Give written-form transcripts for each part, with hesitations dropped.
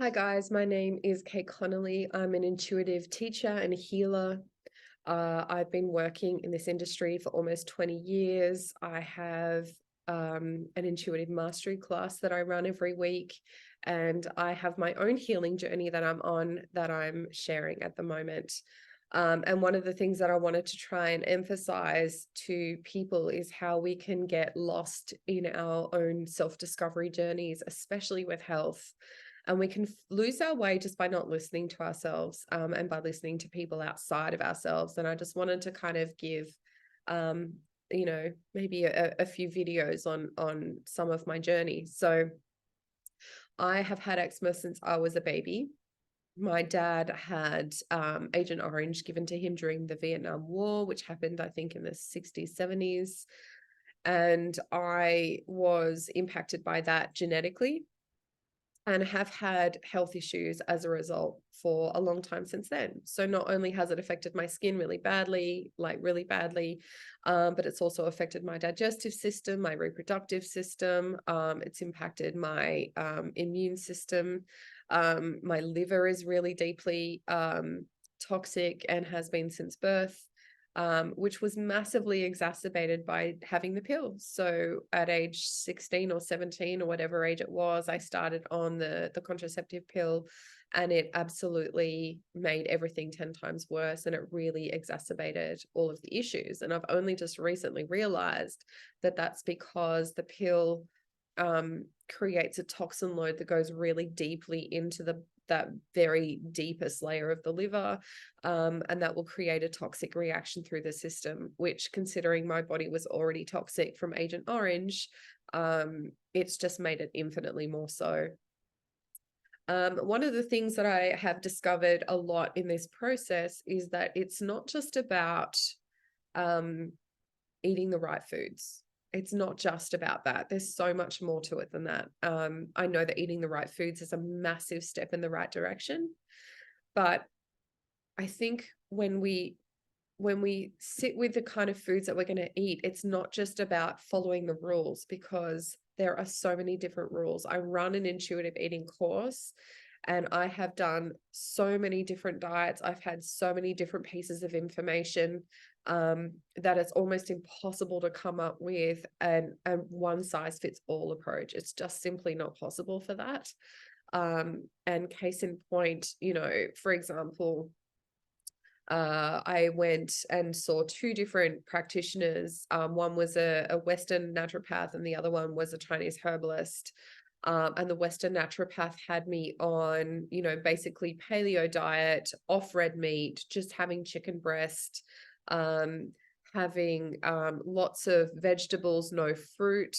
Hi guys, my name is Kate Connolly. I'm an intuitive teacher and healer. I've been working in this industry for almost 20 years. I have an intuitive mastery class that I run every week, and I have my own healing journey that I'm on that I'm sharing at the moment. And one of the things that I wanted to try and emphasize to people is how we can get lost in our own self-discovery journeys, especially with health. And we can lose our way just by not listening to ourselves, and by listening to people outside of ourselves. And I just wanted to kind of give, um, maybe a few videos on some of my journey. So I have had eczema since I was a baby. My dad had Agent Orange given to him during the Vietnam War, which happened, I think, in the 60s, 70s. And I was impacted by that genetically and have had health issues as a result for a long time since then. So not only has it affected my skin really badly, but it's also affected my digestive system, my reproductive system. It's impacted my immune system. My liver is really deeply toxic and has been since birth. Which was massively exacerbated by having the pill. So at age 16 or 17 or whatever age it was, I started on the contraceptive pill, and it absolutely made everything 10 times worse, and it really exacerbated all of the issues. And I've only just recently realized that that's because the pill creates a toxin load that goes really deeply into that very deepest layer of the liver, and that will create a toxic reaction through the system, which, considering my body was already toxic from Agent Orange, it's just made it infinitely more so. One of the things that I have discovered a lot in this process is that it's not just about eating the right foods. It's not just about that. There's so much more to it than that. I know that eating the right foods is a massive step in the right direction, but I think when we sit with the kind of foods that we're going to eat, it's not just about following the rules, because there are so many different rules. I run an intuitive eating course, and I have done so many different diets. I've had so many different pieces of information, that it's almost impossible to come up with a one size fits all approach. It's just simply not possible for that. And case in point, for example, I went and saw two different practitioners. One was a Western naturopath, and the other one was a Chinese herbalist. And the Western naturopath had me on, basically paleo diet, off red meat, just having chicken breast, having lots of vegetables, no fruit,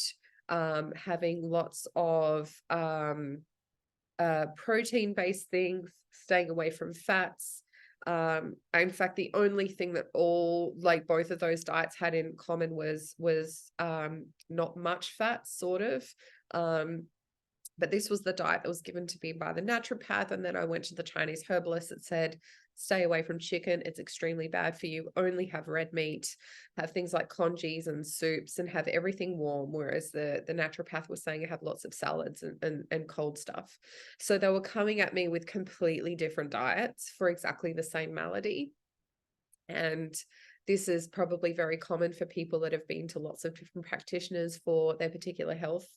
having lots of protein-based things, staying away from fats. In fact, the only thing that both of those diets had in common was not much fat, sort of. But this was the diet that was given to me by the naturopath. And then I went to the Chinese herbalist that said, stay away from chicken. It's extremely bad for you. Only have red meat, have things like congees and soups, and have everything warm. Whereas the naturopath was saying, have lots of salads and cold stuff. So they were coming at me with completely different diets for exactly the same malady. And this is probably very common for people that have been to lots of different practitioners for their particular health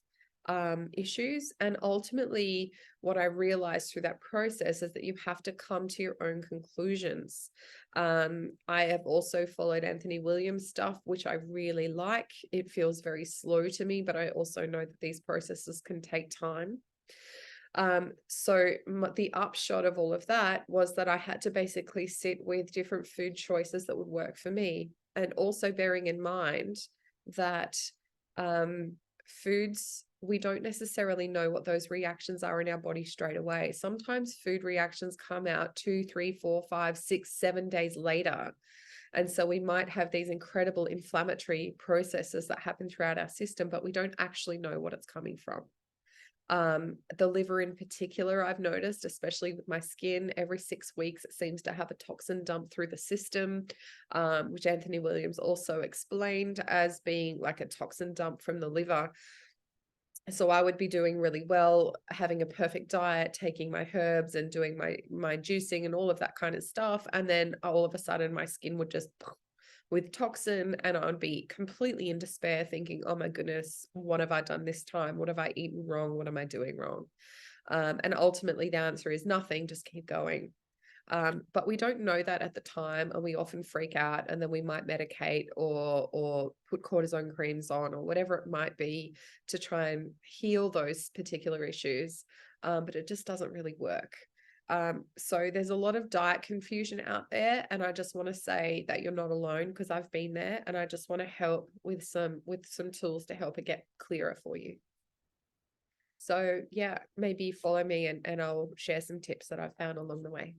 issues. And ultimately, what I realized through that process is that you have to come to your own conclusions. I have also followed Anthony Williams' stuff, which I really like. It feels very slow to me, but I also know that these processes can take time. So the upshot of all of that was that I had to basically sit with different food choices that would work for me, and also bearing in mind that foods, we don't necessarily know what those reactions are in our body straight away. Sometimes food reactions come out 2, 3, 4, 5, 6, 7 days later. And so we might have these incredible inflammatory processes that happen throughout our system, but we don't actually know what it's coming from. The liver in particular, I've noticed, especially with my skin, every 6 weeks, it seems to have a toxin dump through the system, which Anthony Williams also explained as being like a toxin dump from the liver. So I would be doing really well, having a perfect diet, taking my herbs and doing my juicing and all of that kind of stuff. And then all of a sudden my skin would just with toxin, and I'd be completely in despair thinking, oh my goodness, what have I done this time? What have I eaten wrong? What am I doing wrong? And ultimately the answer is nothing, just keep going. But we don't know that at the time, and we often freak out, and then we might medicate or put cortisone creams on or whatever it might be to try and heal those particular issues. But it just doesn't really work. So there's a lot of diet confusion out there, and I just want to say that you're not alone, because I've been there, and I just want to help with some tools to help it get clearer for you. So yeah, maybe follow me, and I'll share some tips that I've found along the way.